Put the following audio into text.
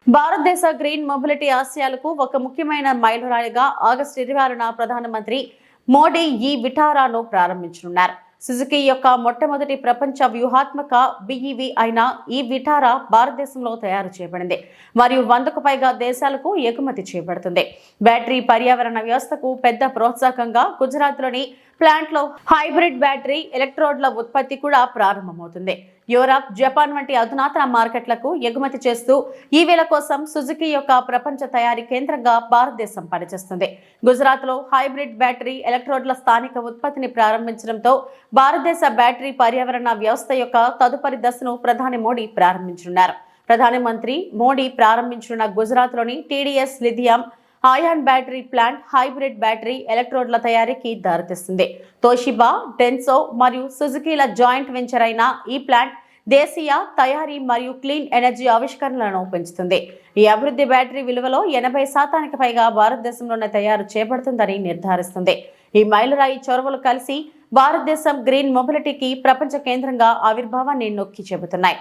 భారతదేశ green mobility ఆశయాలకు ఒక ముఖ్యమైన మైలురాయిగా ఆగస్టు 26న ప్రధానమంత్రి మోడీ ఈ విటారాను ప్రారంభించనున్నారు. సుజుకి యొక్క మొట్టమొదటి ప్రపంచ వ్యూహాత్మక BEV అయిన ఈ విటారా భారతదేశంలో తయారు చేయబడింది మరియు 100కు పైగా దేశాలకు ఎగుమతి చేయబడుతుంది. బ్యాటరీ పర్యావరణ వ్యవస్థకు పెద్ద ప్రోత్సాహకంగా గుజరాత్లోని ప్లాంట్లో హైబ్రిడ్ బ్యాటరీ ఎలక్ట్రోడ్ల ఉత్పత్తి కూడా ప్రారంభమవుతుంది. యూరప్, జపాన్ వంటి అధునాతన మార్కెట్లకు ఎగుమతి చేస్తూ ఈ వేల కోసం సుజుకి యొక్క ప్రపంచ తయారీ కేంద్రంగా భారతదేశం పనిచేస్తుంది. గుజరాత్లో హైబ్రిడ్ బ్యాటరీ ఎలక్ట్రోడ్ల స్థానిక ఉత్పత్తిని ప్రారంభించడంతో భారతదేశ బ్యాటరీ పర్యావరణ వ్యవస్థ యొక్క తదుపరి దశను ప్రధాని మోడీ ప్రారంభించనున్నారు. ప్రధానమంత్రి మోడీ ప్రారంభించనున్న గుజరాత్లోని TDS lithium ion battery plant hybrid battery ఎలక్ట్రోడ్ల తయారీకి దారితీస్తుంది. తోషిబా, డెన్సో మరియు సుజుకీల జాయింట్ వెంచర్ అయిన ఈ ప్లాంట్ దేశీయ తయారీ మరియు క్లీన్ ఎనర్జీ ఆవిష్కరణలను పెంచుతుంది. ఈ అభివృద్ధి బ్యాటరీ విలువలో 80% పైగా భారతదేశంలోనే తయారు చేయబడుతుందని నిర్ధారిస్తుంది. ఈ మైలురాయి చొరవలు కలిసి భారతదేశం గ్రీన్ మొబిలిటీకి ప్రపంచ కేంద్రంగా ఆవిర్భావాన్ని నొక్కి చెబుతున్నాయి.